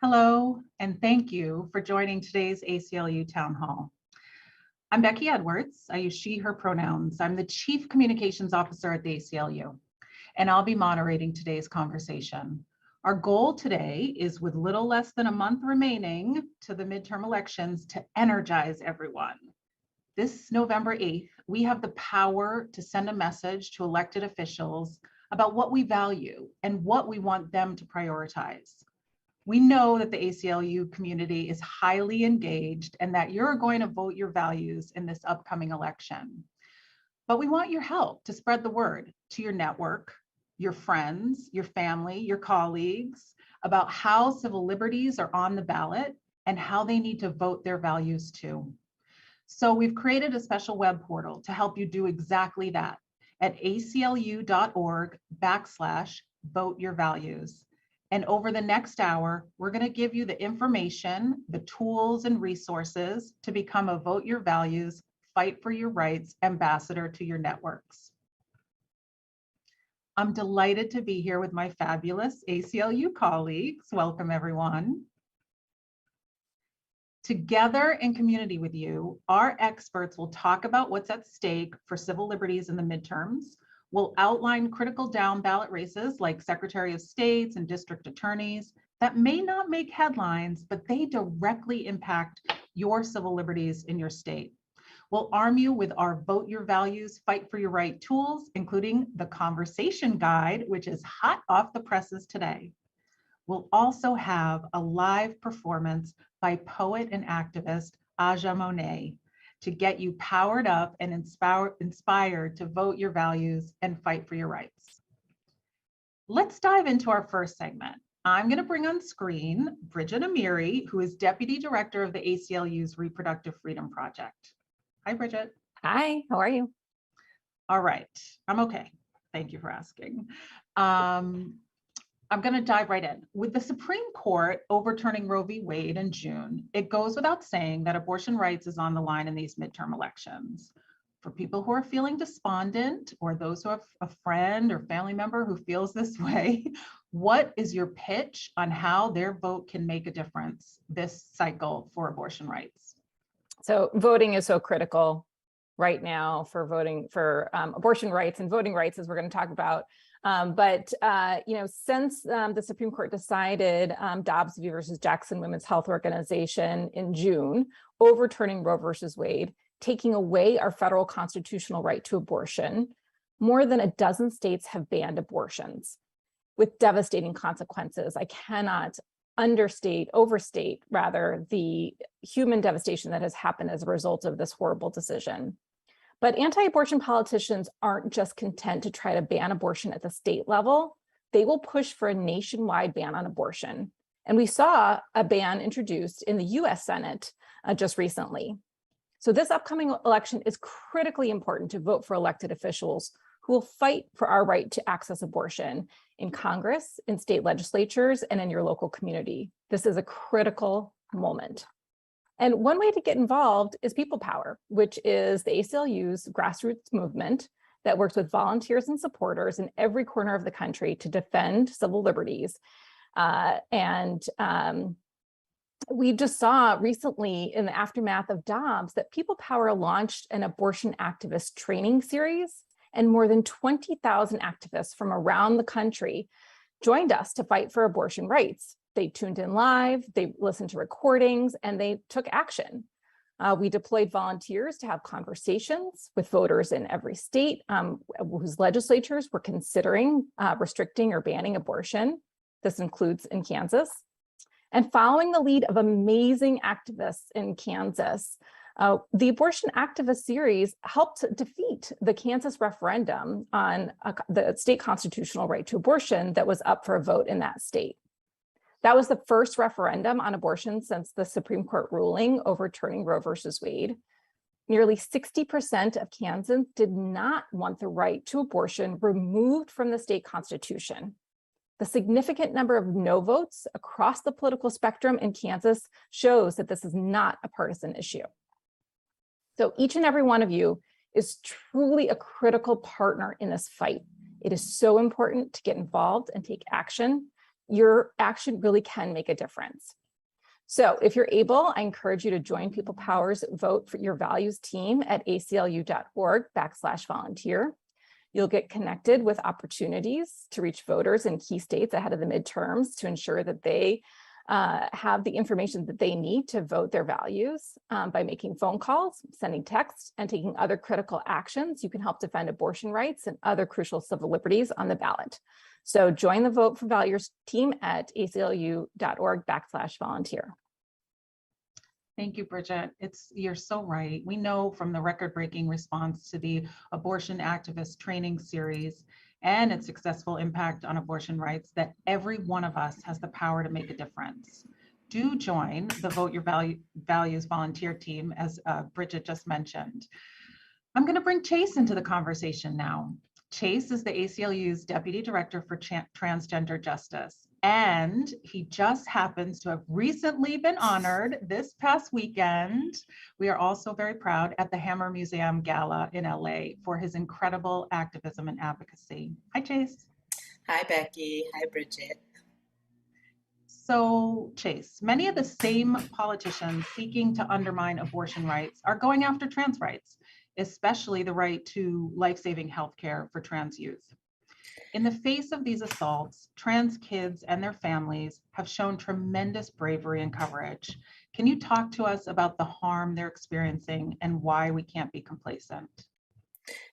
Hello, and thank you for joining today's ACLU Town Hall. I'm Becky Edwards. I use she, her pronouns. I'm the Chief Communications Officer at the ACLU, and I'll be moderating today's conversation. Our goal today is, with little less than a month remaining to the midterm elections, to energize everyone. This November 8th, we have the power to send a message to elected officials about what we value and what we want them to prioritize. We know that the ACLU community is highly engaged and that you're going to vote your values in this upcoming election. But we want your help to spread the word to your network, your friends, your family, your colleagues about how civil liberties are on the ballot and how they need to vote their values too. So we've created a special web portal to help you do exactly that at aclu.org/vote-your-values. And over the next hour, we're going to give you the information, the tools and resources to become a Vote Your Values, Fight for Your Rights ambassador to your networks. I'm delighted to be here with my fabulous ACLU colleagues. Welcome, everyone. Together in community with you, our experts will talk about what's at stake for civil liberties in the midterms. We'll outline critical down ballot races like Secretary of States and district attorneys that may not make headlines, but they directly impact your civil liberties in your state. We'll arm you with our Vote Your Values, Fight for Your Right tools, including the conversation guide, which is hot off the presses today. We'll also have a live performance by poet and activist Aja Monet to get you powered up and inspired to vote your values and fight for your rights. Let's dive into our first segment. I'm going to bring on screen Bridget Amiri, who is Deputy Director of the ACLU's Reproductive Freedom Project. Hi, Bridget. Hi, how are you? All right, I'm okay. Thank you for asking. I'm going to dive right in. With the Supreme Court overturning Roe v. Wade in June, it goes without saying that abortion rights is on the line in these midterm elections. For people who are feeling despondent, or those who have a friend or family member who feels this way, what is your pitch on how their vote can make a difference this cycle for abortion rights? So voting is so critical right now for voting for abortion rights and voting rights, as we're going to talk about. Since the Supreme Court decided Dobbs v. versus Jackson Women's Health Organization in June, overturning Roe versus Wade, taking away our federal constitutional right to abortion, more than a dozen states have banned abortions with devastating consequences. I cannot overstate the human devastation that has happened as a result of this horrible decision. But anti-abortion politicians aren't just content to try to ban abortion at the state level. They will push for a nationwide ban on abortion. And we saw a ban introduced in the US Senate just recently. So this upcoming election is critically important to vote for elected officials who will fight for our right to access abortion in Congress, in state legislatures, and in your local community. This is a critical moment. And one way to get involved is People Power, which is the ACLU's grassroots movement that works with volunteers and supporters in every corner of the country to defend civil liberties. We just saw recently in the aftermath of Dobbs that People Power launched an abortion activist training series, and more than 20,000 activists from around the country joined us to fight for abortion rights. They tuned in live, they listened to recordings, and they took action. We deployed volunteers to have conversations with voters in every state whose legislatures were considering restricting or banning abortion. This includes in Kansas. And following the lead of amazing activists in Kansas, the Abortion Activist Series helped defeat the Kansas referendum on the state constitutional right to abortion that was up for a vote in that state. That was the first referendum on abortion since the Supreme Court ruling overturning Roe versus Wade. Nearly 60% of Kansans did not want the right to abortion removed from the state constitution. The significant number of no votes across the political spectrum in Kansas shows that this is not a partisan issue. So each and every one of you is truly a critical partner in this fight. It is so important to get involved and take action. your action really can make a difference. So if you're able, I encourage you to join People Power's Vote for Your Values team at aclu.org/volunteer. You'll get connected with opportunities to reach voters in key states ahead of the midterms to ensure that they have the information that they need to vote their values by making phone calls, sending texts, and taking other critical actions. You can help defend abortion rights and other crucial civil liberties on the ballot. So join the Vote for Values team at aclu.org/volunteer. Thank you, Bridget. You're so right. We know from the record-breaking response to the Abortion Activist Training Series and its successful impact on abortion rights that every one of us has the power to make a difference. Do join the Vote Your Values volunteer team, as Bridget just mentioned. I'm going to bring Chase into the conversation now. Chase is the ACLU's Deputy Director for Transgender Justice, and he just happens to have recently been honored this past weekend. We are also very proud at the Hammer Museum Gala in LA for his incredible activism and advocacy. Hi, Chase. Hi, Becky. Hi, Bridget. So, Chase, many of the same politicians seeking to undermine abortion rights are going after trans rights, especially the right to life-saving healthcare for trans youth. In the face of these assaults, trans kids and their families have shown tremendous bravery and courage. Can you talk to us about the harm they're experiencing and why we can't be complacent?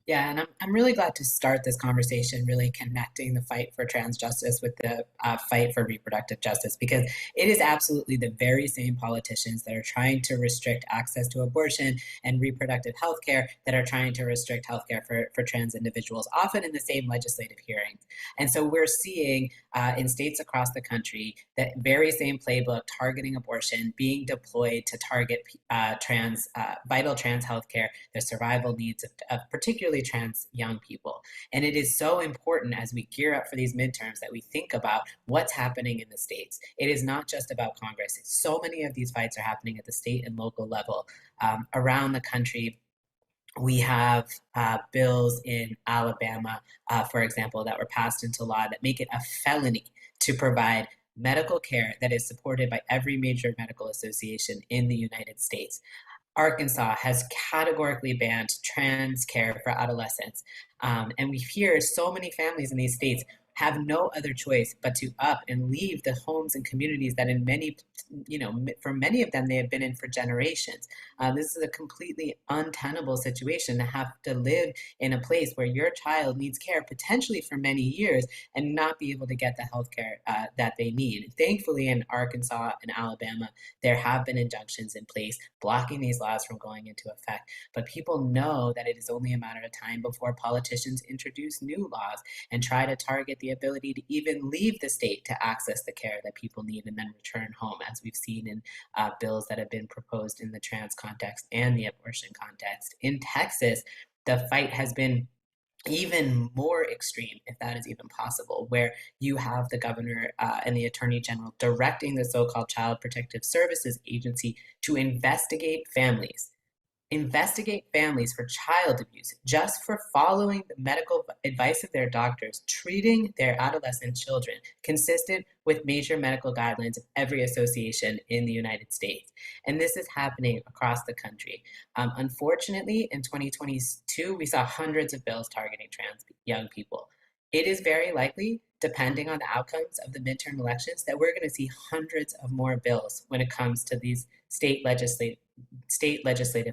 Yeah, and I'm really glad to start this conversation, really connecting the fight for trans justice with the fight for reproductive justice, because it is absolutely the very same politicians that are trying to restrict access to abortion and reproductive health care that are trying to restrict health care for trans individuals, often in the same legislative hearings. And so we're seeing in states across the country that very same playbook targeting abortion being deployed to target vital trans health care, the survival needs of particularly trans young people. And it is so important as we gear up for these midterms that we think about what's happening in the states. It is not just about Congress. So many of these fights are happening at the state and local level. Around the country, we have bills in Alabama, for example, that were passed into law that make it a felony to provide medical care that is supported by every major medical association in the United States. Arkansas has categorically banned trans care for adolescents. And we hear so many families in these states have no other choice but to up and leave the homes and communities that for many of them, they have been in for generations. This is a completely untenable situation to have to live in a place where your child needs care potentially for many years and not be able to get the health care that they need. Thankfully, in Arkansas and Alabama, there have been injunctions in place blocking these laws from going into effect. But people know that it is only a matter of time before politicians introduce new laws and try to target the ability to even leave the state to access the care that people need and then return home, as we've seen in bills that have been proposed in the trans context and the abortion context. In Texas, the fight has been even more extreme, if that is even possible, where you have the governor and the attorney general directing the so-called Child Protective Services Agency to investigate families for child abuse just for following the medical advice of their doctors, treating their adolescent children consistent with major medical guidelines of every association in the United States. And this is happening across the country. Unfortunately, in 2022, we saw hundreds of bills targeting trans young people. It is very likely, depending on the outcomes of the midterm elections, that we're going to see hundreds of more bills when it comes to these state legislative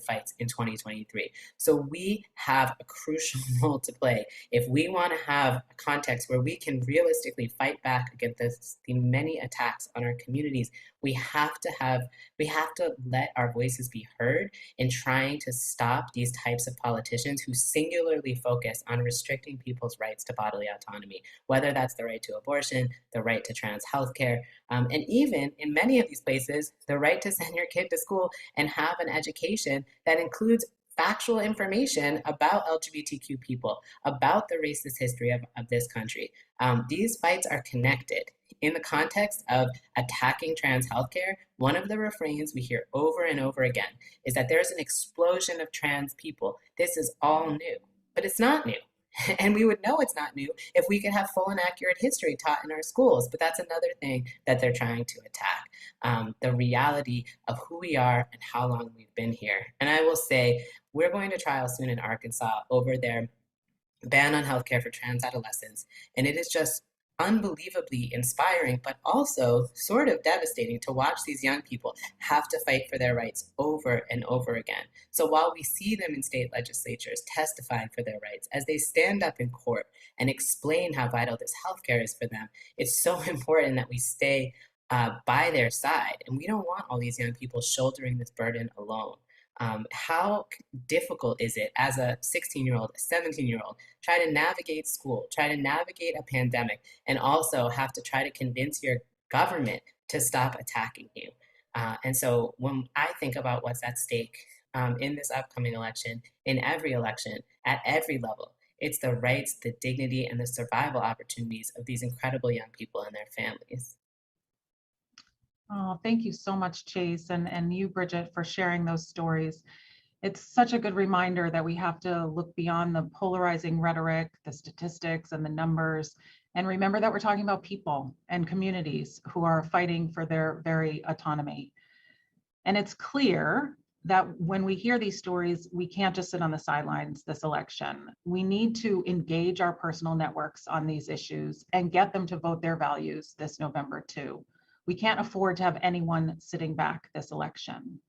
fights in 2023. So we have a crucial role to play. If we want to have a context where we can realistically fight back against the many attacks on our communities, we have to let our voices be heard in trying to stop these types of politicians who singularly focus on restricting people's rights to bodily autonomy, whether that's the right to abortion, the right to trans healthcare, and even in many of these places, the right to send your kid to school and have an education that includes factual information about LGBTQ people, about the racist history of this country. These fights are connected. In the context of attacking trans healthcare, one of the refrains we hear over and over again is that there's an explosion of trans people. This is all new, but it's not new. And we would know it's not new if we could have full and accurate history taught in our schools. But that's another thing that they're trying to attack, the reality of who we are and how long we've been here. And I will say, we're going to trial soon in Arkansas over their ban on healthcare for trans adolescents. And it is just unbelievably inspiring, but also sort of devastating to watch these young people have to fight for their rights over and over again. So while we see them in state legislatures testifying for their rights, as they stand up in court and explain how vital this healthcare is for them, it's so important that we stay by their side. And we don't want all these young people shouldering this burden alone. How difficult is it as a 16-year-old, a 17-year-old, try to navigate school, try to navigate a pandemic, and also have to try to convince your government to stop attacking you? And so when I think about what's at stake in this upcoming election, in every election, at every level, it's the rights, the dignity, and the survival opportunities of these incredible young people and their families. Oh, thank you so much, Chase, and you, Bridget, for sharing those stories. It's such a good reminder that we have to look beyond the polarizing rhetoric, the statistics, and the numbers, and remember that we're talking about people and communities who are fighting for their very autonomy. And it's clear that when we hear these stories, we can't just sit on the sidelines this election. We need to engage our personal networks on these issues and get them to vote their values this November too. We can't afford to have anyone sitting back this election.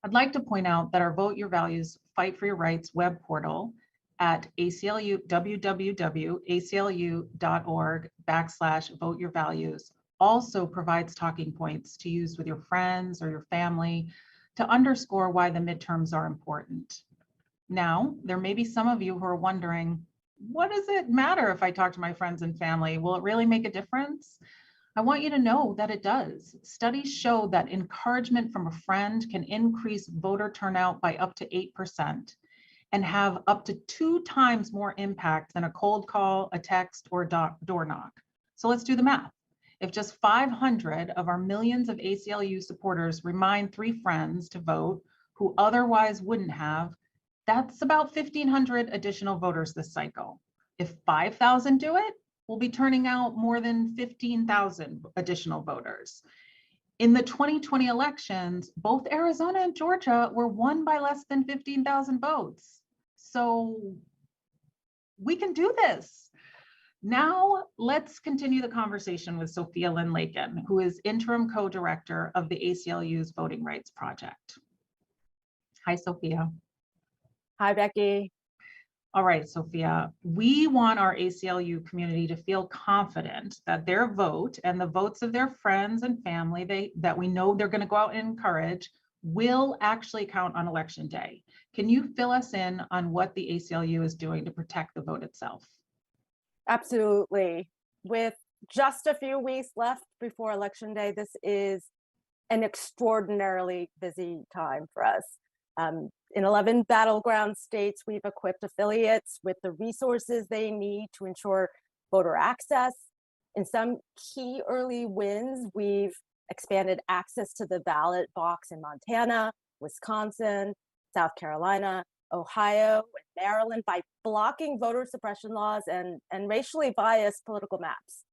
I'd like to point out that our Vote Your Values, Fight for Your Rights web portal at ACLU, www.aclu.org/voteyourvalues also provides talking points to use with your friends or your family to underscore why the midterms are important. Now, there may be some of you who are wondering, what does it matter if I talk to my friends and family? Will it really make a difference? I want you to know that it does. Studies show that encouragement from a friend can increase voter turnout by up to 8% and have up to 2 times more impact than a cold call, a text, or door knock. So let's do the math. If just 500 of our millions of ACLU supporters remind 3 friends to vote who otherwise wouldn't have, that's about 1,500 additional voters this cycle. If 5,000 do it, we'll be turning out more than 15,000 additional voters. In the 2020 elections, both Arizona and Georgia were won by less than 15,000 votes. So we can do this. Now let's continue the conversation with Sophia Lynn Lakin, who is interim co-director of the ACLU's Voting Rights Project. Hi, Sophia. Hi, Becky. All right, Sophia, we want our ACLU community to feel confident that their vote and the votes of their friends and family that we know they're going to go out and encourage will actually count on election day. Can you fill us in on what the ACLU is doing to protect the vote itself? Absolutely. With just a few weeks left before election day, this is an extraordinarily busy time for us. In 11 battleground states, we've equipped affiliates with the resources they need to ensure voter access. In some key early wins, we've expanded access to the ballot box in Montana, Wisconsin, South Carolina, Ohio, and Maryland by blocking voter suppression laws and racially biased political maps.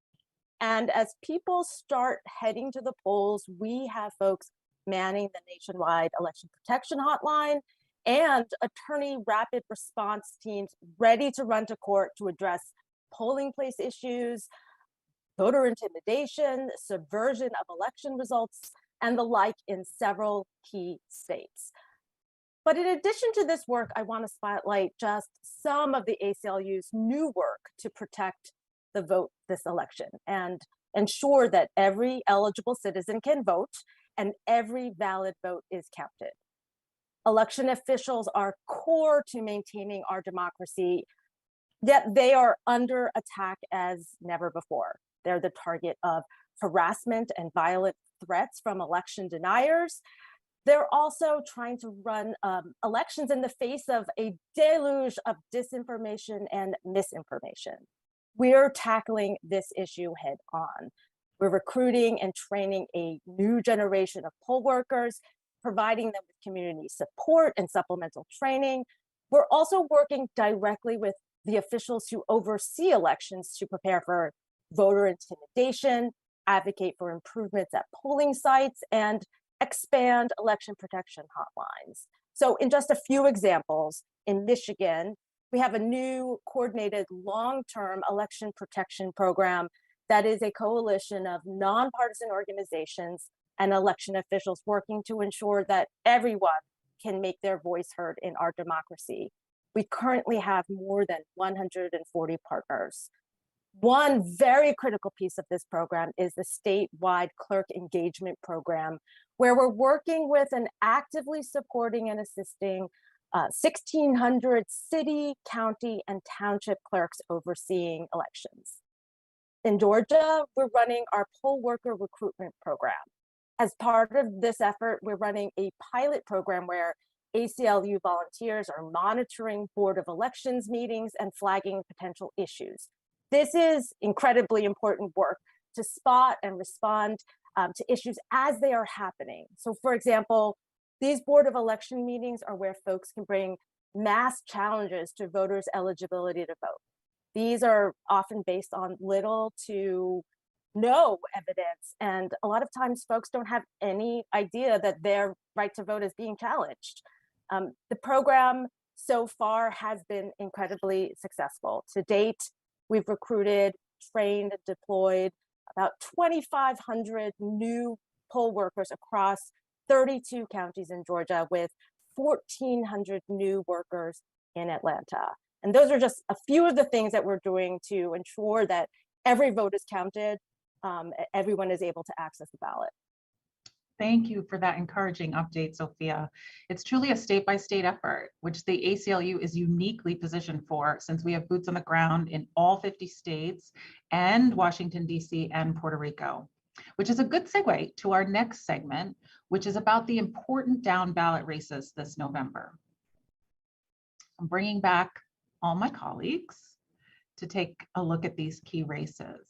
And as people start heading to the polls, we have folks manning the nationwide election protection hotline and attorney rapid response teams ready to run to court to address polling place issues, voter intimidation, subversion of election results, and the like in several key states. But in addition to this work, I want to spotlight just some of the ACLU's new work to protect the vote this election and ensure that every eligible citizen can vote and every valid vote is counted. Election officials are core to maintaining our democracy, yet they are under attack as never before. They're the target of harassment and violent threats from election deniers. They're also trying to run elections in the face of a deluge of disinformation and misinformation. We're tackling this issue head on. We're recruiting and training a new generation of poll workers, providing them with community support and supplemental training. We're also working directly with the officials who oversee elections to prepare for voter intimidation, advocate for improvements at polling sites, and expand election protection hotlines. So in just a few examples, in Michigan, we have a new coordinated long-term election protection program that is a coalition of nonpartisan organizations and election officials working to ensure that everyone can make their voice heard in our democracy. We currently have more than 140 partners. One very critical piece of this program is the statewide clerk engagement program, where we're working with and actively supporting and assisting 1,600 city, county, and township clerks overseeing elections. In Georgia, we're running our poll worker recruitment program. As part of this effort, we're running a pilot program where ACLU volunteers are monitoring Board of Elections meetings and flagging potential issues. This is incredibly important work to spot and respond to issues as they are happening. So for example, these Board of Election meetings are where folks can bring mass challenges to voters' eligibility to vote. These are often based on little to no evidence, and a lot of times folks don't have any idea that their right to vote is being challenged. The program so far has been incredibly successful. To date, we've recruited, trained, and deployed about 2,500 new poll workers across 32 counties in Georgia, with 1,400 new workers in Atlanta. And those are just a few of the things that we're doing to ensure that every vote is counted, everyone is able to access the ballot. Thank you for that encouraging update, Sophia. It's truly a state-by-state effort, which the ACLU is uniquely positioned for, since we have boots on the ground in all 50 states and Washington, D.C. and Puerto Rico, which is a good segue to our next segment, which is about the important down ballot races this November. I'm bringing back all my colleagues to take a look at these key races.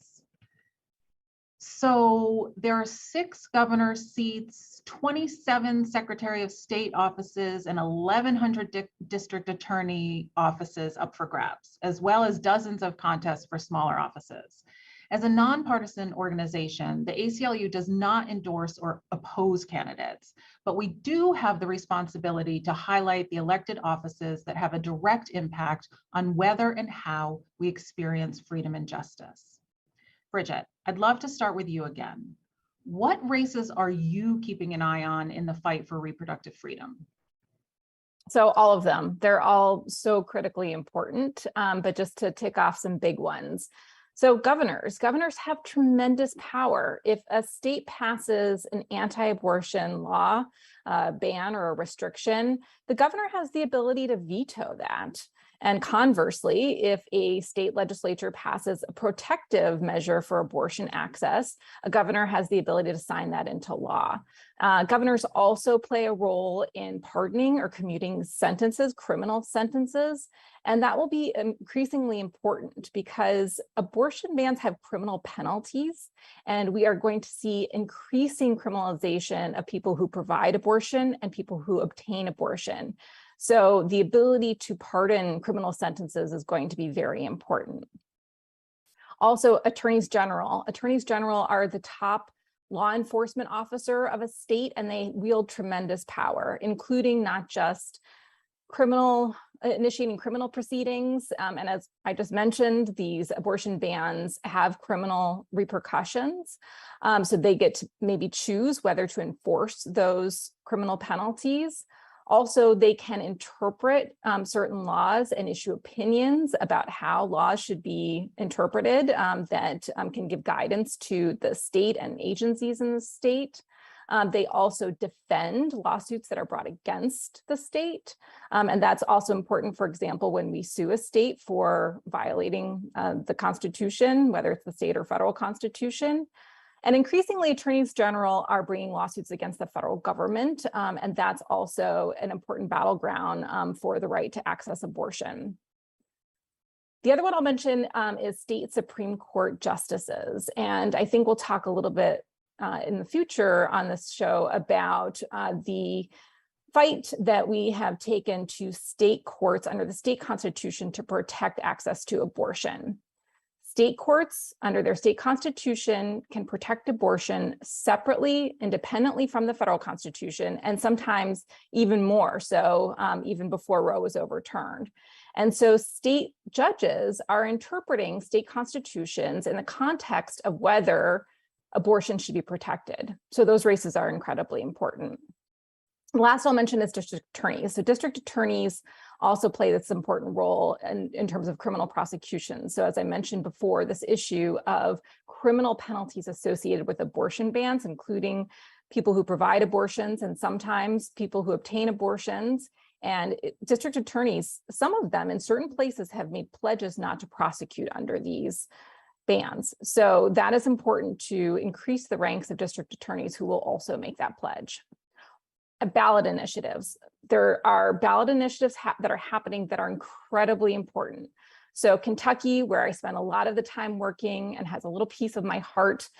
So there are 6 governor seats, 27 Secretary of State offices, and 1,100 district attorney offices up for grabs, as well as dozens of contests for smaller offices. As a nonpartisan organization, the ACLU does not endorse or oppose candidates, but we do have the responsibility to highlight the elected offices that have a direct impact on whether and how we experience freedom and justice. Bridget, I'd love to start with you again. What races are you keeping an eye on in the fight for reproductive freedom? So all of them, they're all so critically important, but just to tick off some big ones. So governors have tremendous power. If a state passes an anti-abortion law, ban or a restriction, the governor has the ability to veto that. And conversely, if a state legislature passes a protective measure for abortion access, a governor has the ability to sign that into law. Governors also play a role in pardoning or commuting sentences, criminal sentences, and that will be increasingly important because abortion bans have criminal penalties, and we are going to see increasing criminalization of people who provide abortion and people who obtain abortion. So the ability to pardon criminal sentences is going to be very important. Also, attorneys general. Attorneys general are the top law enforcement officer of a state, and they wield tremendous power, including not just initiating criminal proceedings. And as I just mentioned, these abortion bans have criminal repercussions. So they get to maybe choose whether to enforce those criminal penalties. Also, they can interpret certain laws and issue opinions about how laws should be interpreted that can give guidance to the state and agencies in the state. They also defend lawsuits that are brought against the state. And that's also important, for example, when we sue a state for violating the Constitution, whether it's the state or federal Constitution. And increasingly, attorneys general are bringing lawsuits against the federal government, and that's also an important battleground for the right to access abortion. The other one I'll mention is state Supreme Court justices, and I think we'll talk a little bit in the future on this show about the fight that we have taken to state courts under the state constitution to protect access to abortion. State courts under their state constitution can protect abortion separately, independently from the federal constitution, and sometimes even more so, even before Roe was overturned. And so state judges are interpreting state constitutions in the context of whether abortion should be protected. So those races are incredibly important. Last I'll mention is district attorneys. So district attorneys also play this important role in terms of criminal prosecution. So as I mentioned before, this issue of criminal penalties associated with abortion bans, including people who provide abortions and sometimes people who obtain abortions. And district attorneys, some of them in certain places have made pledges not to prosecute under these bans. So that is important to increase the ranks of district attorneys who will also make that pledge. Ballot initiatives. There are ballot initiatives that are happening that are incredibly important. So Kentucky, where I spent a lot of the time working and has a little piece of my heart,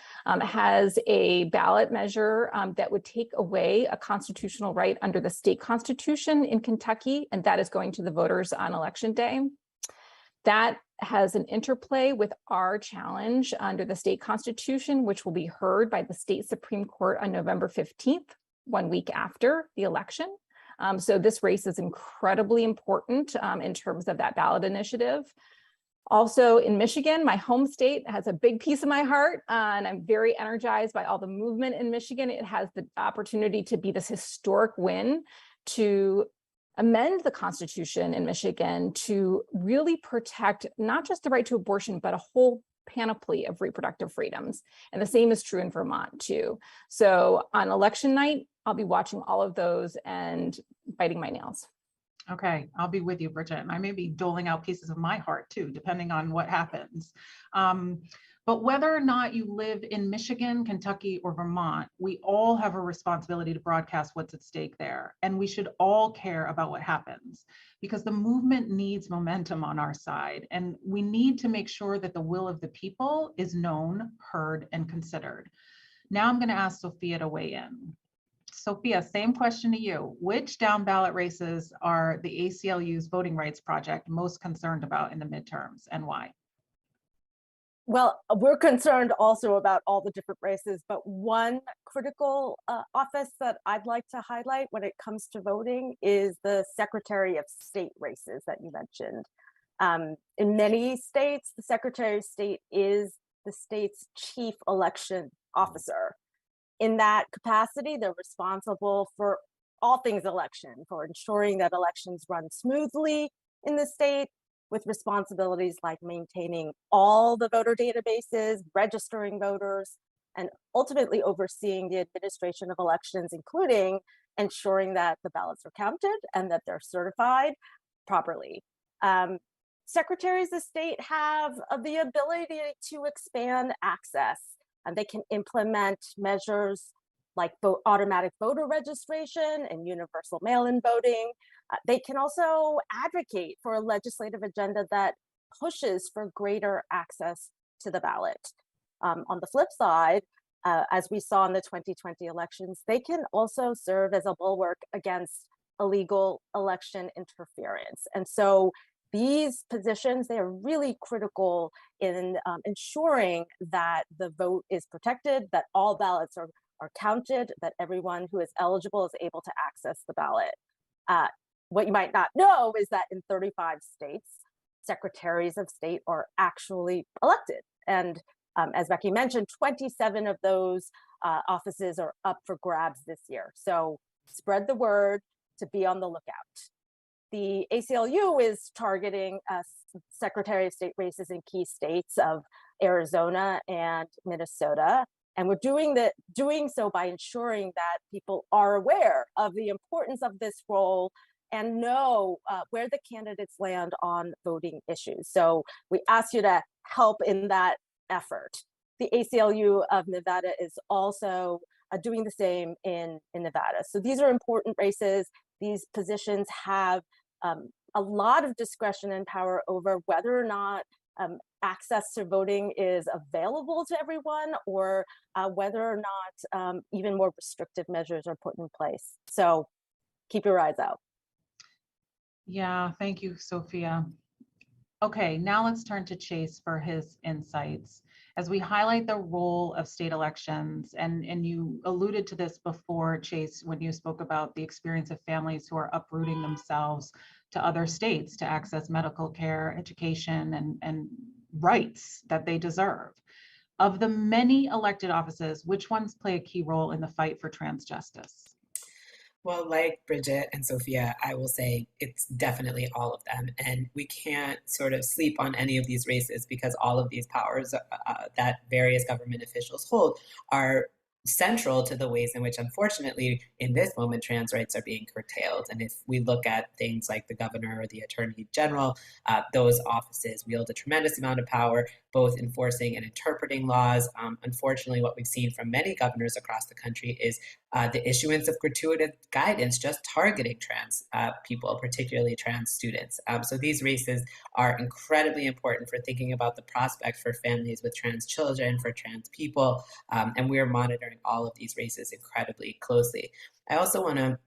has a ballot measure that would take away a constitutional right under the state constitution in Kentucky, and that is going to the voters on election day. That has an interplay with our challenge under the state constitution, which will be heard by the state Supreme Court on November 15th. 1 week after the election. So this race is incredibly important in terms of that ballot initiative. Also in Michigan, my home state, has a big piece of my heart, and I'm very energized by all the movement in Michigan. It has the opportunity to be this historic win to amend the Constitution in Michigan to really protect not just the right to abortion, but a whole panoply of reproductive freedoms. And the same is true in Vermont too. So on election night, I'll be watching all of those and biting my nails. Okay, I'll be with you, Bridget. And I may be doling out pieces of my heart too, depending on what happens. But whether or not you live in Michigan, Kentucky, or Vermont, we all have a responsibility to broadcast what's at stake there. And we should all care about what happens because the movement needs momentum on our side. And we need to make sure that the will of the people is known, heard, and considered. Now I'm going to ask Sophia to weigh in. Sophia, same question to you. Which down ballot races are the ACLU's Voting Rights Project most concerned about in the midterms and why? Well, we're concerned also about all the different races, but one critical office that I'd like to highlight when it comes to voting is the Secretary of State races that you mentioned. In many states, the Secretary of State is the state's chief election officer. In that capacity, they're responsible for all things election, for ensuring that elections run smoothly in the state, with responsibilities like maintaining all the voter databases, registering voters, and ultimately overseeing the administration of elections, including ensuring that the ballots are counted and that they're certified properly. Secretaries of state have the ability to expand access, and they can implement measures like automatic voter registration and universal mail-in voting. They can also advocate for a legislative agenda that pushes for greater access to the ballot. On the flip side, as we saw in the 2020 elections, they can also serve as a bulwark against illegal election interference. And so these positions, they are really critical in ensuring that the vote is protected, that all ballots are counted, that everyone who is eligible is able to access the ballot. What you might not know is that in 35 states, secretaries of state are actually elected. And as Becky mentioned, 27 of those offices are up for grabs this year. So spread the word to be on the lookout. The ACLU is targeting Secretary of State races in key states of Arizona and Minnesota. And we're doing so by ensuring that people are aware of the importance of this role and know where the candidates land on voting issues. So we ask you to help in that effort. The ACLU of Nevada is also doing the same in Nevada. So these are important races. These positions have a lot of discretion and power over whether or not access to voting is available to everyone, or whether or not even more restrictive measures are put in place. So keep your eyes out. Yeah, thank you, Sophia. Okay, now let's turn to Chase for his insights. As we highlight the role of state elections, and you alluded to this before, Chase, when you spoke about the experience of families who are uprooting themselves to other states to access medical care, education, and rights that they deserve. Of the many elected offices, which ones play a key role in the fight for trans justice? Well, like Bridget and Sophia, I will say it's definitely all of them. And we can't sort of sleep on any of these races because all of these powers that various government officials hold are central to the ways in which, unfortunately, in this moment, trans rights are being curtailed. And if we look at things like the governor or the attorney general, those offices wield a tremendous amount of power, both enforcing and interpreting laws. Unfortunately, what we've seen from many governors across the country is the issuance of gratuitous guidance just targeting trans people, particularly trans students. So these races are incredibly important for thinking about the prospects for families with trans children, for trans people, and we are monitoring all of these races incredibly closely. I also want to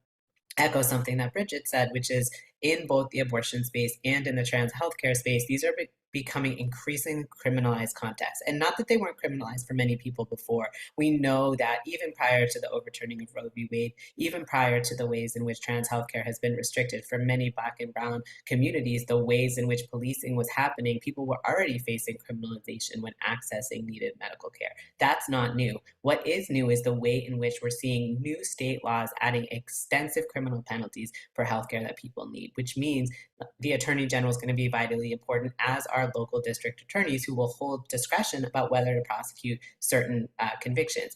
echo something that Bridget said, which is in both the abortion space and in the trans healthcare space, these are becoming increasingly criminalized contexts. And not that they weren't criminalized for many people before. We know that even prior to the overturning of Roe v. Wade, even prior to the ways in which trans healthcare has been restricted for many Black and Brown communities, the ways in which policing was happening, people were already facing criminalization when accessing needed medical care. That's not new. What is new is the way in which we're seeing new state laws adding extensive criminal penalties for healthcare that people need, which means the Attorney General is going to be vitally important, as are local district attorneys who will hold discretion about whether to prosecute certain convictions.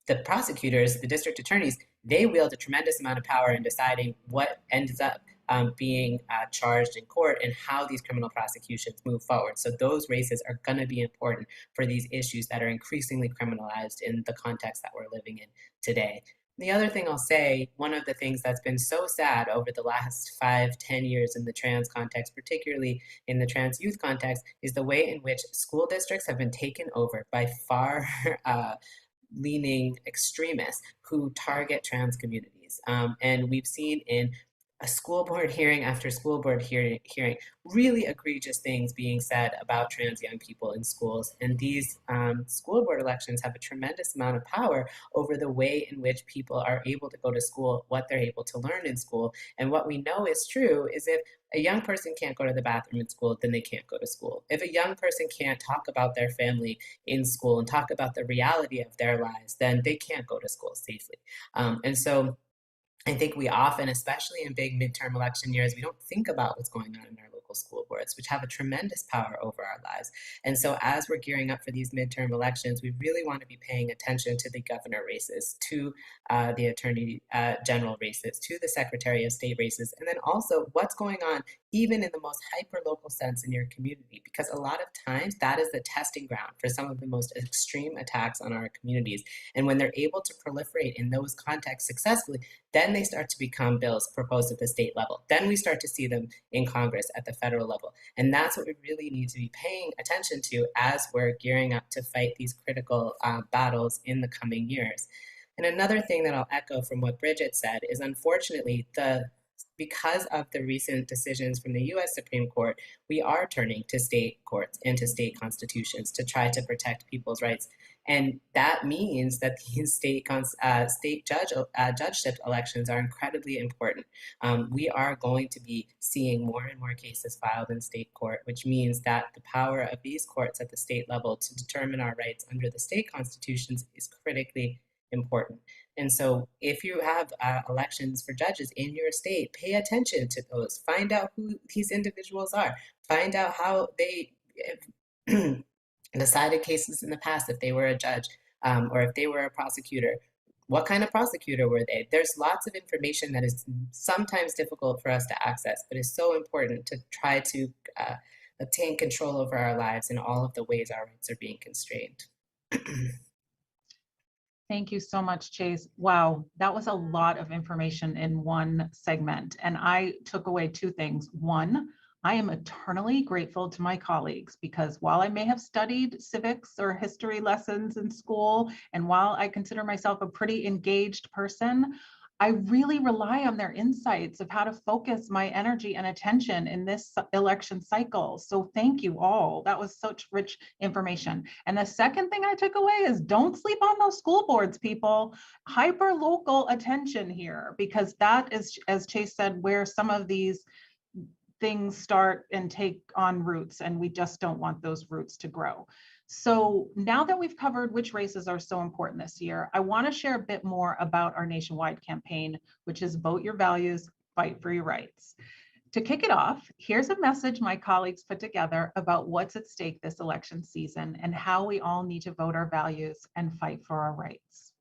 The prosecutors, the district attorneys, they wield a tremendous amount of power in deciding what ends up being charged in court and how these criminal prosecutions move forward. So those races are going to be important for these issues that are increasingly criminalized in the context that we're living in today. The other thing I'll say, one of the things that's been so sad over the last 5-10 years in the trans context, particularly in the trans youth context, is the way in which school districts have been taken over by far leaning extremists who target trans communities. And we've seen in a school board hearing after school board hearing really egregious things being said about trans young people in schools. And these school board elections have a tremendous amount of power over the way in which people are able to go to school, what they're able to learn in school. And what we know is true is if a young person can't go to the bathroom in school, then they can't go to school. If a young person can't talk about their family in school and talk about the reality of their lives, then they can't go to school safely. And so I think we often, especially in big midterm election years, we don't think about what's going on in our local school boards, which have a tremendous power over our lives. And so as we're gearing up for these midterm elections, we really want to be paying attention to the governor races, to the attorney general races, to the secretary of state races, and then also what's going on even in the most hyper-local sense in your community, because a lot of times that is the testing ground for some of the most extreme attacks on our communities. And when they're able to proliferate in those contexts successfully, then they start to become bills proposed at the state level. Then we start to see them in Congress at the federal level. And that's what we really need to be paying attention to as we're gearing up to fight these critical battles in the coming years. And another thing that I'll echo from what Bridget said is, unfortunately, because of the recent decisions from the US Supreme Court, we are turning to state courts and to state constitutions to try to protect people's rights. And that means that these state judgeship elections are incredibly important. We are going to be seeing more and more cases filed in state court, which means that the power of these courts at the state level to determine our rights under the state constitutions is critically important. And so if you have elections for judges in your state, pay attention to those. Find out who these individuals are. Find out how they decided cases in the past, if they were a judge or if they were a prosecutor. What kind of prosecutor were they? There's lots of information that is sometimes difficult for us to access, but is so important to try to obtain control over our lives in all of the ways our rights are being constrained. Thank you so much, Chase. Wow, that was a lot of information in one segment. And I took away two things. One, I am eternally grateful to my colleagues because while I may have studied civics or history lessons in school, and while I consider myself a pretty engaged person, I really rely on their insights of how to focus my energy and attention in this election cycle. So thank you all. That was such rich information. And the second thing I took away is don't sleep on those school boards, people. Hyper local attention here, because that is, as Chase said, where some of these things start and take on roots, and we just don't want those roots to grow. So now that we've covered which races are so important this year, I want to share a bit more about our nationwide campaign, which is Vote Your Values, Fight for Your Rights. To kick it off, here's a message my colleagues put together about what's at stake this election season and how we all need to vote our values and fight for our rights.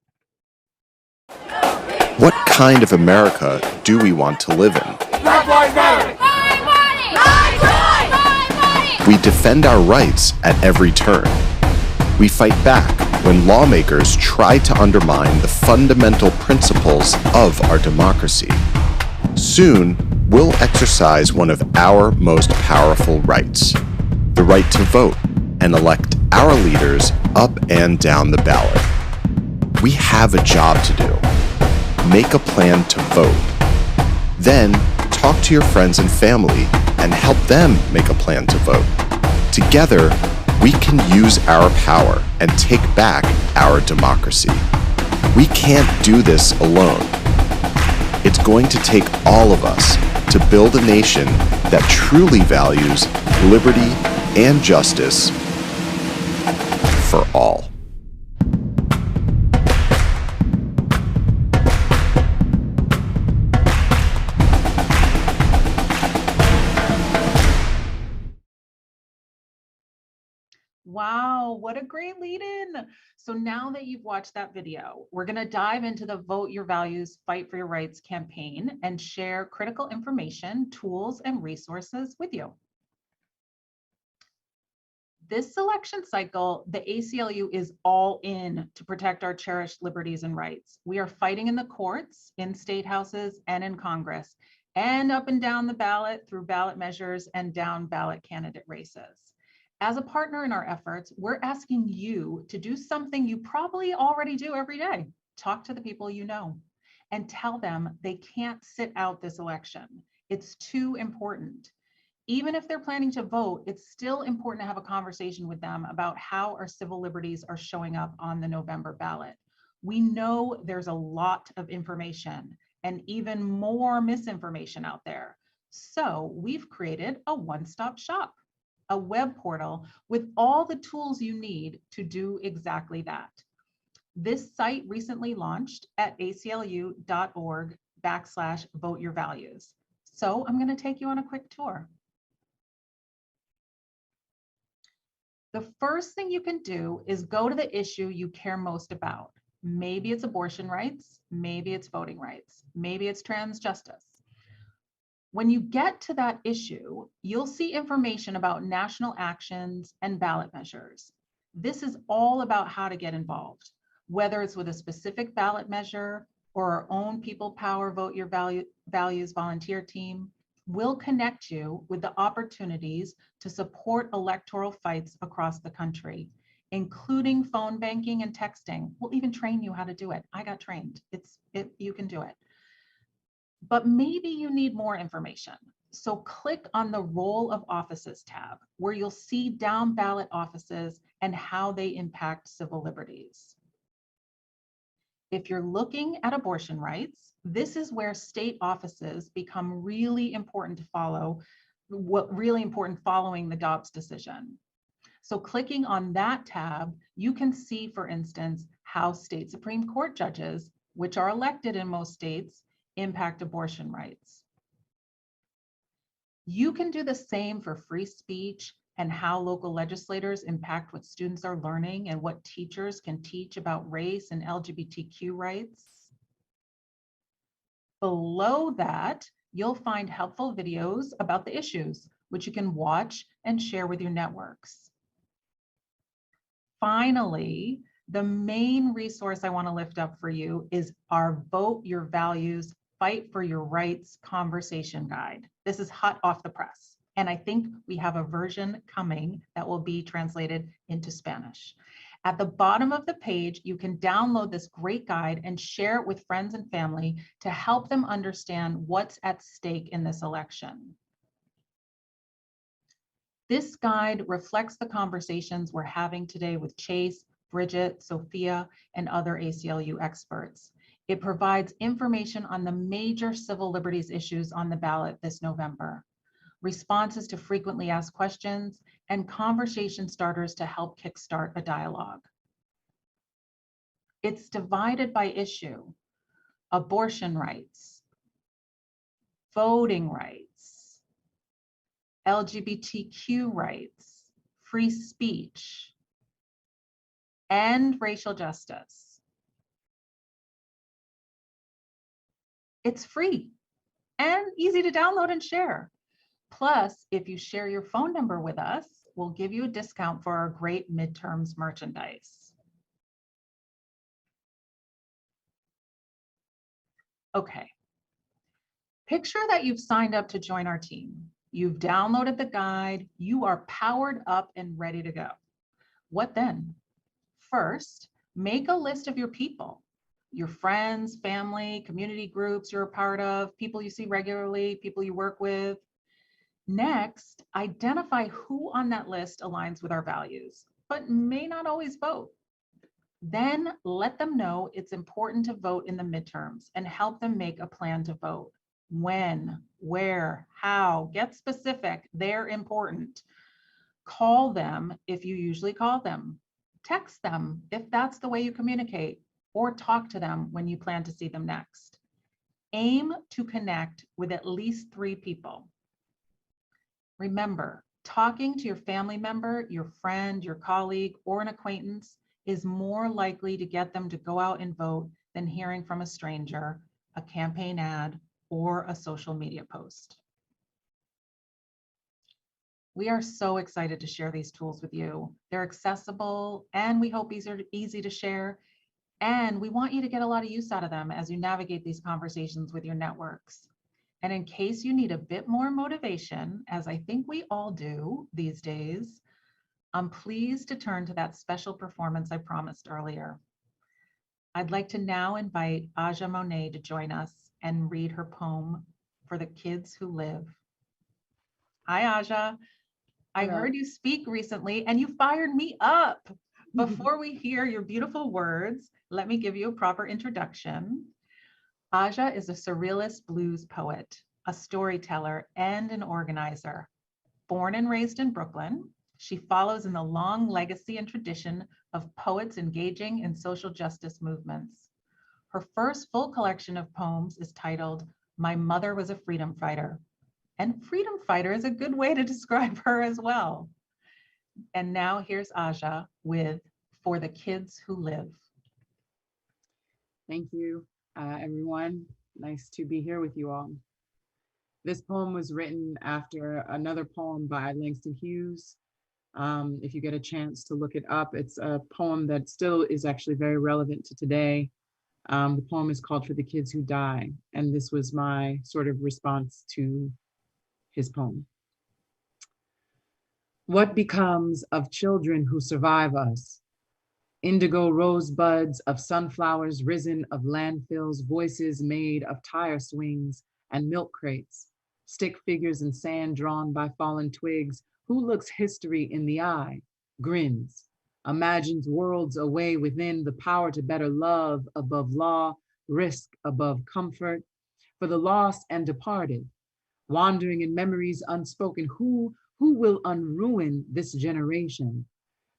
What kind of America do we want to live in? Black Lives Matter! We defend our rights at every turn. We fight back when lawmakers try to undermine the fundamental principles of our democracy. Soon, we'll exercise one of our most powerful rights, the right to vote and elect our leaders up and down the ballot. We have a job to do. Make a plan to vote. Then, talk to your friends and family and help them make a plan to vote. Together, we can use our power and take back our democracy. We can't do this alone. It's going to take all of us to build a nation that truly values liberty and justice for all. Wow, what a great lead in. So now that you've watched that video, we're going to dive into the Vote Your Values, Fight for Your Rights campaign and share critical information, tools, and resources with you. This election cycle, the ACLU is all in to protect our cherished liberties and rights. We are fighting in the courts, in state houses, and in Congress, and up and down the ballot through ballot measures and down ballot candidate races. As a partner in our efforts, we're asking you to do something you probably already do every day. Talk to the people you know and tell them they can't sit out this election. It's too important. Even if they're planning to vote, it's still important to have a conversation with them about how our civil liberties are showing up on the November ballot. We know there's a lot of information and even more misinformation out there. So we've created a one-stop shop, a web portal with all the tools you need to do exactly that. This site recently launched at aclu.org/voteyourvalues. So I'm going to take you on a quick tour. The first thing you can do is go to the issue you care most about. Maybe it's abortion rights, maybe it's voting rights, maybe it's trans justice. When you get to that issue, you'll see information about national actions and ballot measures. This is all about how to get involved, whether it's with a specific ballot measure or our own People Power Vote Your Values volunteer team. We'll connect you with the opportunities to support electoral fights across the country, including phone banking and texting. We'll even train you how to do it. I got trained. You can do it. But maybe you need more information. So click on the Roll of Offices tab, where you'll see down ballot offices and how they impact civil liberties. If you're looking at abortion rights, this is where state offices become really important to follow, following the Dobbs decision. So clicking on that tab, you can see, for instance, how state Supreme Court judges, which are elected in most states, impact abortion rights. You can do the same for free speech and how local legislators impact what students are learning and what teachers can teach about race and LGBTQ rights. Below that, you'll find helpful videos about the issues, which you can watch and share with your networks. Finally, the main resource I want to lift up for you is our Vote Your Values, Fight for Your Rights conversation guide. This is hot off the press, and I think we have a version coming that will be translated into Spanish. At the bottom of the page, you can download this great guide and share it with friends and family to help them understand what's at stake in this election. This guide reflects the conversations we're having today with Chase, Bridget, Sophia, and other ACLU experts. It provides information on the major civil liberties issues on the ballot this November, responses to frequently asked questions, and conversation starters to help kickstart a dialogue. It's divided by issue: abortion rights, voting rights, LGBTQ rights, free speech, and racial justice. It's free and easy to download and share. Plus, if you share your phone number with us, we'll give you a discount for our great midterms merchandise. Okay. Picture that you've signed up to join our team. You've downloaded the guide, you are powered up and ready to go. What then? First, make a list of your people, your friends, family, community groups you're a part of, people you see regularly, people you work with. Next, identify who on that list aligns with our values, but may not always vote. Then let them know it's important to vote in the midterms and help them make a plan to vote. When, where, how, get specific, they're important. Call them if you usually call them. Text them if that's the way you communicate, or talk to them when you plan to see them next. Aim to connect with at least 3 people. Remember, talking to your family member, your friend, your colleague, or an acquaintance is more likely to get them to go out and vote than hearing from a stranger, a campaign ad, or a social media post. We are so excited to share these tools with you. They're accessible and we hope easy to share. And we want you to get a lot of use out of them as you navigate these conversations with your networks. And in case you need a bit more motivation, as I think we all do these days, I'm pleased to turn to that special performance I promised earlier. I'd like to now invite Aja Monet to join us and read her poem, For the Kids Who Live. Hi, Aja. I heard you speak recently and you fired me up. Before we hear your beautiful words, let me give you a proper introduction. Aja is a surrealist blues poet, a storyteller, and an organizer. Born and raised in Brooklyn, she follows in the long legacy and tradition of poets engaging in social justice movements. Her first full collection of poems is titled, My Mother Was a Freedom Fighter. And freedom fighter is a good way to describe her as well. And now here's Aja with For the Kids Who Live. Thank you, everyone. Nice to be here with you all. This poem was written after another poem by Langston Hughes. If you get a chance to look it up, it's a poem that still is actually very relevant to today. The poem is called For the Kids Who Die, and this was my sort of response to his poem. What becomes of children who survive us? Indigo rosebuds of sunflowers risen of landfills, voices made of tire swings and milk crates, stick figures in sand drawn by fallen twigs. Who looks history in the eye, grins, imagines worlds away within, the power to better love above law, risk above comfort, for the lost and departed, wandering in memories unspoken. Who will unruin this generation?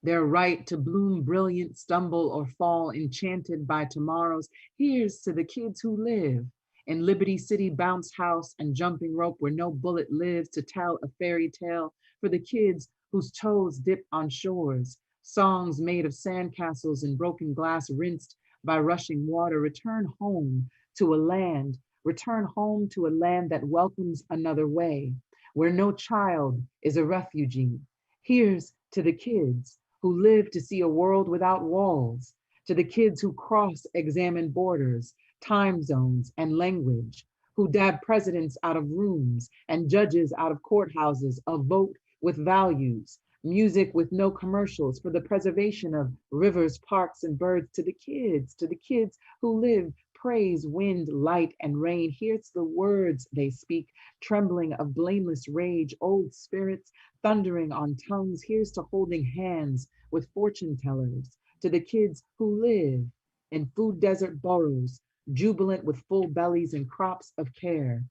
Their right to bloom brilliant, stumble or fall, enchanted by tomorrows. Here's to the kids who live in Liberty City bounce house and jumping rope where no bullet lives to tell a fairy tale. For the kids whose toes dip on shores, songs made of sandcastles and broken glass rinsed by rushing water. Return home to a land that welcomes another way, where no child is a refugee. Here's to the kids who live to see a world without walls, to the kids who cross-examine borders, time zones, and language, who dab presidents out of rooms and judges out of courthouses, a vote with values, Music with no commercials for the preservation of rivers, parks, and birds. To the kids who live, praise wind, light, and rain. Here's the words they speak, trembling of blameless rage, old spirits thundering on tongues. Here's to holding hands with fortune tellers. To the kids who live in food desert burrows, jubilant with full bellies and crops of care.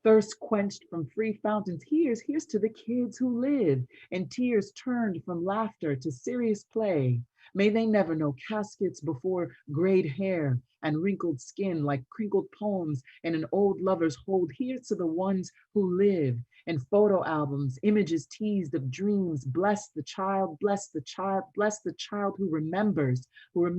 Thirst quenched from free fountains. Here's to the kids who live, and tears turned from laughter to serious play. May they never know caskets before grayed hair and wrinkled skin like crinkled poems in an old lover's hold. Here's to the ones who live in photo albums, images teased of dreams. Bless the child, bless the child, bless the child who remembers, who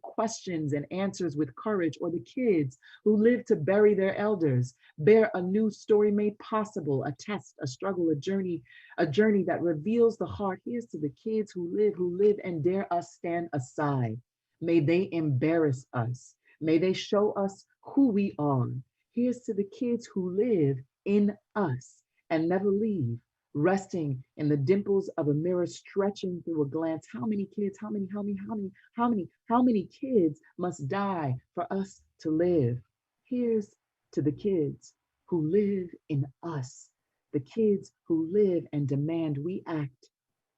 questions and answers with courage, or the kids who live to bury their elders, bear a new story made possible, a test, a struggle, a journey that reveals the heart. Here's to the kids who live and dare us stand aside. May they embarrass us. May they show us who we are. Here's to the kids who live in us and never leave, resting in the dimples of a mirror, stretching through a glance. How many kids, how many kids must die for us to live? Here's to the kids who live in us, the kids who live and demand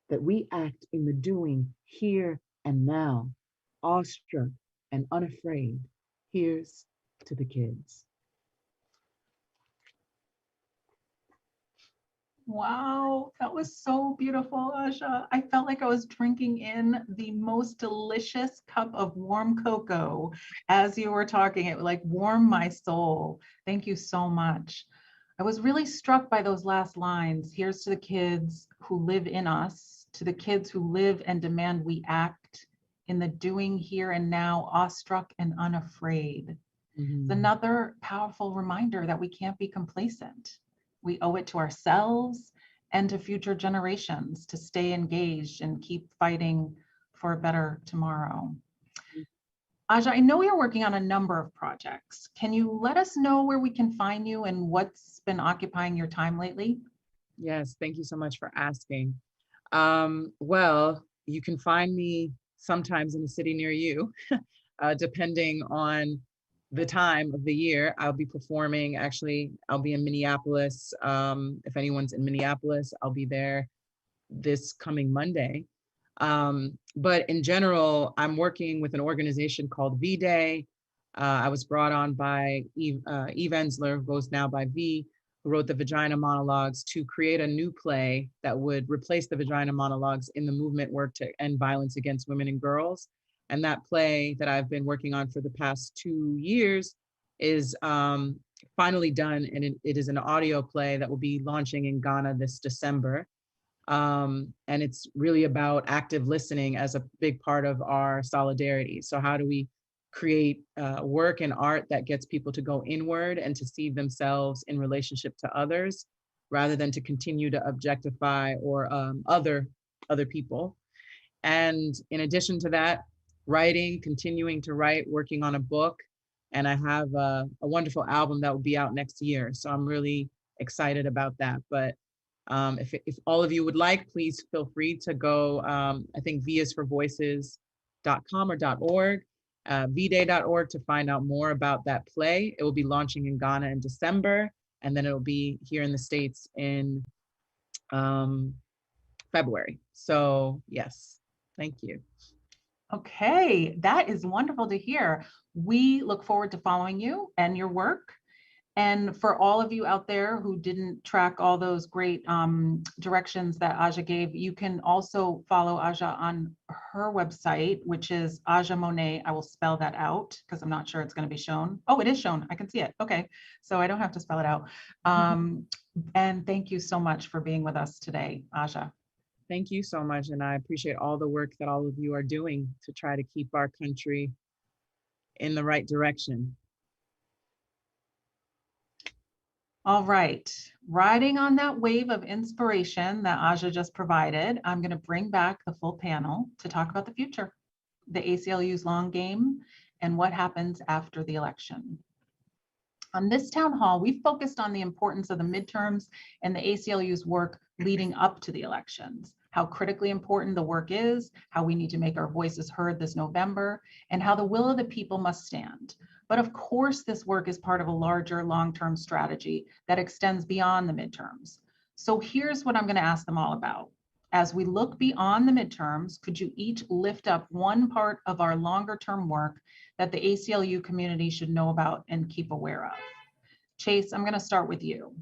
that we act in the doing here and now, awestruck and unafraid. Here's to the kids. Wow, that was so beautiful, Aja. I felt like I was drinking in the most delicious cup of warm cocoa as you were talking. It like warmed my soul. Thank you so much. I was really struck by those last lines. Here's to the kids who live in us, to the kids who live and demand we act in the doing here and now, awestruck and unafraid. It's another powerful reminder that we can't be complacent. We owe it to ourselves and to future generations to stay engaged and keep fighting for a better tomorrow. Aja, I know you're working on a number of projects. Can you let us know where we can find you and what's been occupying your time lately? Yes, thank you so much for asking. Well, you can find me sometimes in a city near you, depending on the time of the year. I'll be performing, actually, I'll be in Minneapolis. If anyone's in Minneapolis, I'll be there this coming Monday. But in general, I'm working with an organization called V-Day. I was brought on by Eve Ensler, who goes now by V, who wrote the Vagina Monologues, to create a new play that would replace the Vagina Monologues in the movement work to end violence against women and girls. And that play that I've been working on for the past 2 years is finally done, and it is an audio play that will be launching in Ghana this December. And it's really about active listening as a big part of our solidarity. So how do we create work and art that gets people to go inward and to see themselves in relationship to others, rather than to continue to objectify or other people. And in addition to that, writing, continuing to write, working on a book, and I have a wonderful album that will be out next year. So I'm really excited about that. But if all of you would like, please feel free to go, I think viasforvoices.com or .org, vday.org, to find out more about that play. It will be launching in Ghana in December, and then it will be here in the States in February. So yes, thank you. Okay, that is wonderful to hear. We look forward to following you and your work. And for all of you out there who didn't track all those great directions that Aja gave, you can also follow Aja on her website, which is Aja Monet. I will spell that out because I'm not sure it's going to be shown. Oh, it is shown. I can see it. Okay, so I don't have to spell it out. And thank you so much for being with us today, Aja. Thank you so much. And I appreciate all the work that all of you are doing to try to keep our country in the right direction. All right, riding on that wave of inspiration that Aja just provided, I'm going to bring back the full panel to talk about the future, the ACLU's long game, and what happens after the election. On this town hall, we focused on the importance of the midterms and the ACLU's work leading up to the elections. how critically important the work is, how we need to make our voices heard this November, and how the will of the people must stand. But of course, this work is part of a larger long-term strategy that extends beyond the midterms. So here's what I'm going to ask them all about. As we look beyond the midterms, could you each lift up one part of our longer-term work that the ACLU community should know about and keep aware of? Chase, I'm going to start with you.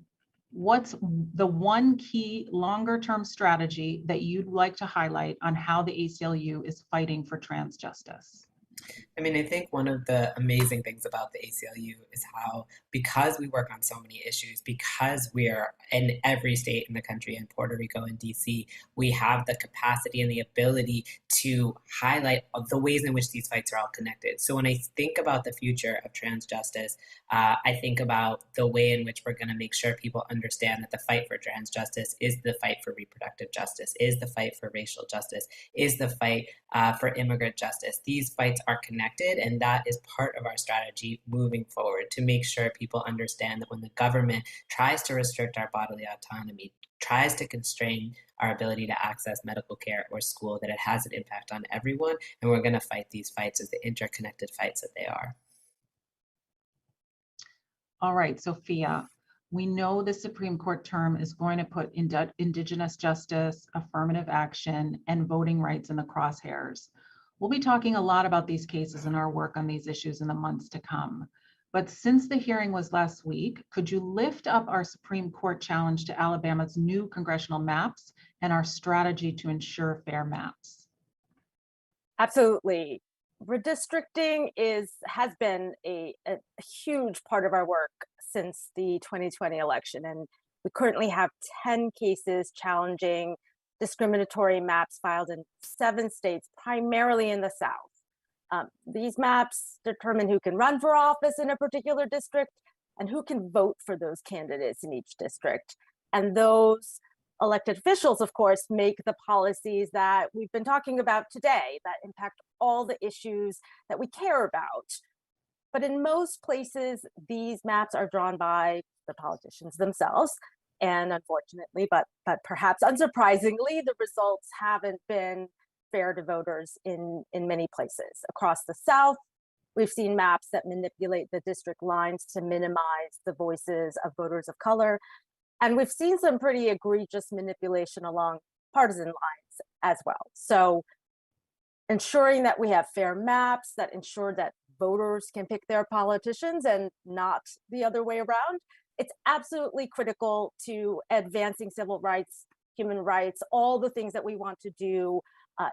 What's the one key longer-term strategy that you'd like to highlight on how the ACLU is fighting for trans justice? I mean, I think one of the amazing things about the ACLU is how, because we work on so many issues, because we are in every state in the country, in Puerto Rico and DC, we have the capacity and the ability to highlight the ways in which these fights are all connected. So when I think about the future of trans justice, I think about the way in which we're going to make sure people understand that the fight for trans justice is the fight for reproductive justice, is the fight for racial justice, is the fight for immigrant justice. These fights are connected, and that is part of our strategy moving forward, to make sure people understand that when the government tries to restrict our bodily autonomy, tries to constrain our ability to access medical care or school, that it has an impact on everyone, and we're going to fight these fights as the interconnected fights that they are. All right, Sophia, we know the Supreme Court term is going to put Indigenous justice, affirmative action, and voting rights in the crosshairs. We'll be talking a lot about these cases and our work on these issues in the months to come. But since the hearing was last week, could you lift up our Supreme Court challenge to Alabama's new congressional maps and our strategy to ensure fair maps? Absolutely. Redistricting has been a huge part of our work since the 2020 election. And we currently have 10 cases challenging discriminatory maps filed in 7 states, primarily in the South. These maps determine who can run for office in a particular district and who can vote for those candidates in each district. And those elected officials, of course, make the policies that we've been talking about today that impact all the issues that we care about. But in most places, these maps are drawn by the politicians themselves. And unfortunately, but perhaps unsurprisingly, the results haven't been fair to voters in many places. Across the South, we've seen maps that manipulate the district lines to minimize the voices of voters of color. And we've seen some pretty egregious manipulation along partisan lines as well. So ensuring that we have fair maps that ensure that voters can pick their politicians and not the other way around, it's absolutely critical to advancing civil rights, human rights, all the things that we want to do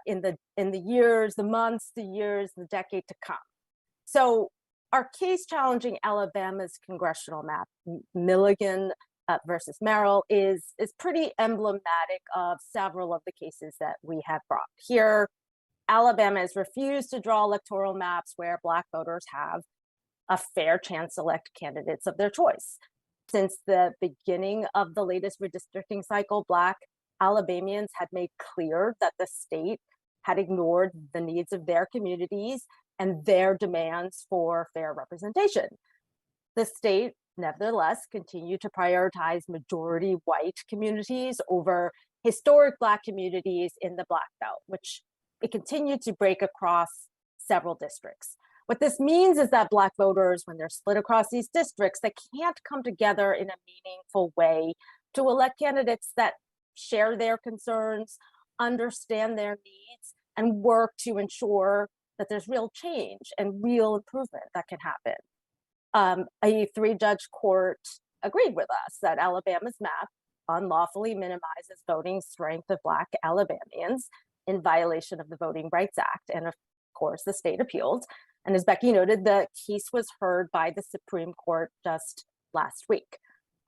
in the years, the months, the years, the decade to come. So our case challenging Alabama's congressional map, Milligan versus Merrill, is pretty emblematic of several of the cases that we have brought. Here, Alabama has refused to draw electoral maps where Black voters have a fair chance to elect candidates of their choice. Since the beginning of the latest redistricting cycle, Black Alabamians had made clear that the state had ignored the needs of their communities and their demands for fair representation. The state, nevertheless, continued to prioritize majority white communities over historic Black communities in the Black Belt, which it continued to break across several districts. What this means is that Black voters, when they're split across these districts, they can't come together in a meaningful way to elect candidates that share their concerns, understand their needs, and work to ensure that there's real change and real improvement that can happen. A 3-judge court agreed with us that Alabama's map unlawfully minimizes voting strength of Black Alabamians in violation of the Voting Rights Act. And of course, the state appealed. And as Becky noted, the case was heard by the Supreme Court just last week.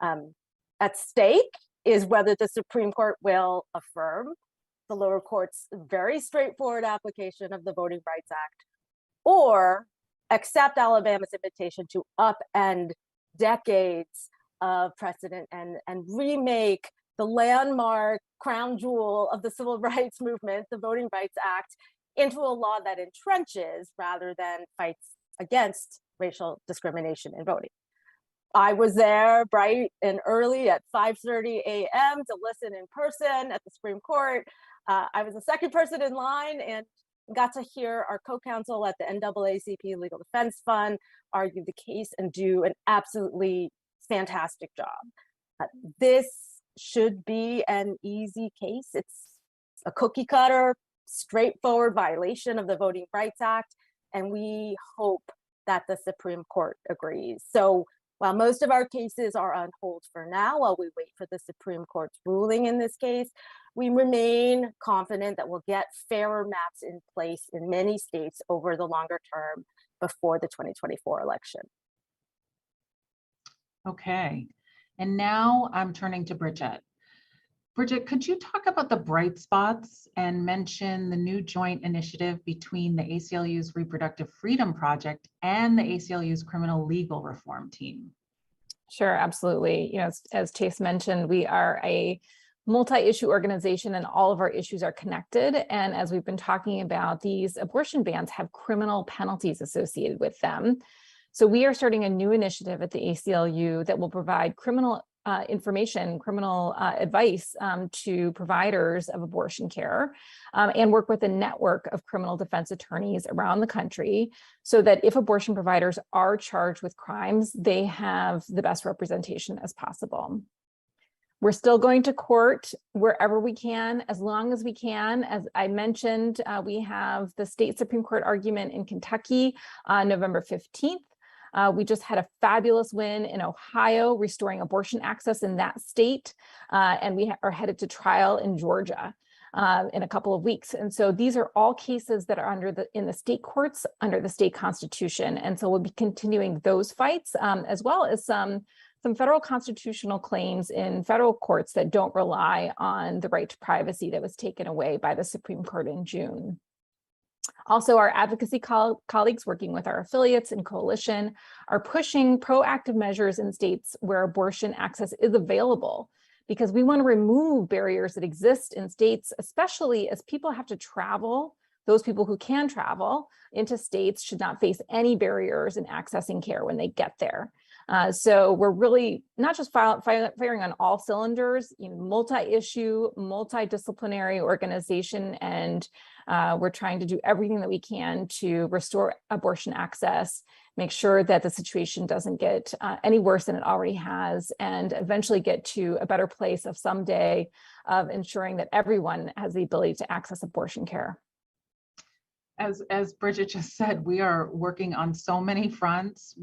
At stake is whether the Supreme Court will affirm the lower court's very straightforward application of the Voting Rights Act, or accept Alabama's invitation to upend decades of precedent and remake the landmark crown jewel of the civil rights movement, the Voting Rights Act, into a law that entrenches rather than fights against racial discrimination in voting. I was there bright and early at 5:30 a.m. to listen in person at the Supreme Court. I was the second person in line and got to hear our co-counsel at the NAACP Legal Defense Fund argue the case and do an absolutely fantastic job. This should be an easy case. It's a cookie cutter, straightforward violation of the Voting Rights Act, and we hope that the Supreme Court agrees. So while most of our cases are on hold for now, while we wait for the Supreme Court's ruling in this case, we remain confident that we'll get fairer maps in place in many states over the longer term before the 2024 election. Okay, and now I'm turning to Bridget. Bridget, could you talk about the bright spots and mention the new joint initiative between the ACLU's Reproductive Freedom Project and the ACLU's Criminal Legal Reform Team? Sure, absolutely. You know, as Chase mentioned, we are a multi-issue organization and all of our issues are connected. And as we've been talking about, these abortion bans have criminal penalties associated with them. So we are starting a new initiative at the ACLU that will provide criminal information, criminal advice to providers of abortion care and work with a network of criminal defense attorneys around the country so that if abortion providers are charged with crimes, they have the best representation as possible. We're still going to court wherever we can, as long as we can. As I mentioned, we have the state Supreme Court argument in Kentucky on November 15th. We just had a fabulous win in Ohio, restoring abortion access in that state. And we are headed to trial in Georgia in a couple of weeks. And so these are all cases that are in the state courts under the state constitution. And so we'll be continuing those fights, as well as some federal constitutional claims in federal courts that don't rely on the right to privacy that was taken away by the Supreme Court in June. Also, our advocacy colleagues working with our affiliates and coalition are pushing proactive measures in states where abortion access is available, because we want to remove barriers that exist in states, especially as people have to travel. Those people who can travel into states should not face any barriers in accessing care when they get there. So we're really not just firing on all cylinders, multi-issue, multidisciplinary organization, and we're trying to do everything that we can to restore abortion access, make sure that the situation doesn't get any worse than it already has, and eventually get to a better place of someday of ensuring that everyone has the ability to access abortion care. As Bridget just said, we are working on so many fronts,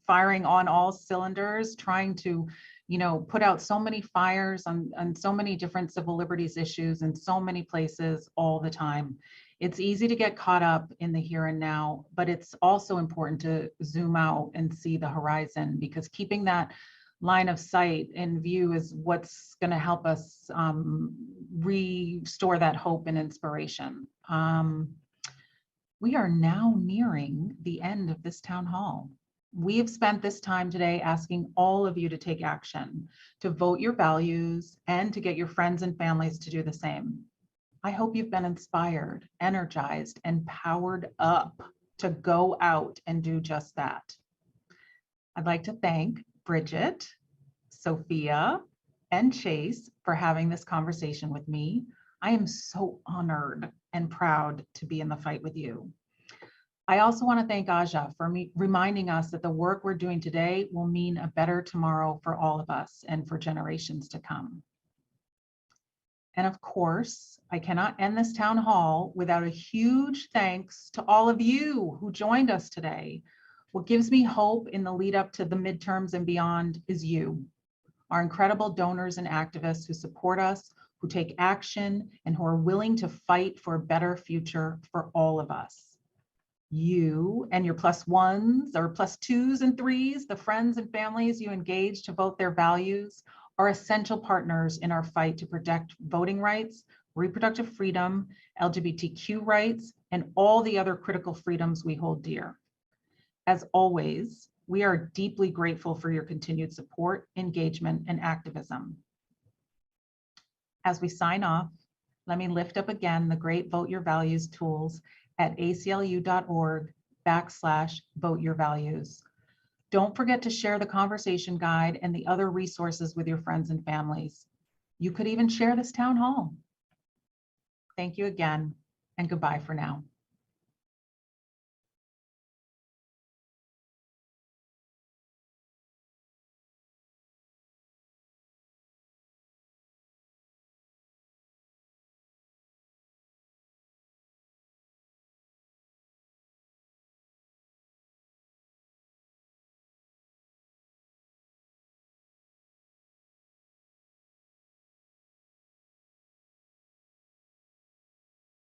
firing on all cylinders, trying to, put out so many fires on so many different civil liberties issues in so many places all the time. It's easy to get caught up in the here and now, but it's also important to zoom out and see the horizon, because keeping that line of sight in view is what's going to help us restore that hope and inspiration. We are now nearing the end of this town hall. We have spent this time today asking all of you to take action, to vote your values, and to get your friends and families to do the same. I hope you've been inspired, energized, and powered up to go out and do just that. I'd like to thank Bridget, Sophia, and Chase for having this conversation with me. I am so honored and proud to be in the fight with you. I also want to thank Aja for reminding us that the work we're doing today will mean a better tomorrow for all of us and for generations to come. And of course, I cannot end this town hall without a huge thanks to all of you who joined us today. What gives me hope in the lead up to the midterms and beyond is you, our incredible donors and activists who support us, who take action, and who are willing to fight for a better future for all of us. You and your +1s or +2s and 3s, the friends and families you engage to vote their values, are essential partners in our fight to protect voting rights, reproductive freedom, LGBTQ rights, and all the other critical freedoms we hold dear. As always, we are deeply grateful for your continued support, engagement, and activism. As we sign off, let me lift up again the great Vote Your Values tools at aclu.org/voteyourvalues. Don't forget to share the conversation guide and the other resources with your friends and families. You could even share this town hall. Thank you again, and goodbye for now.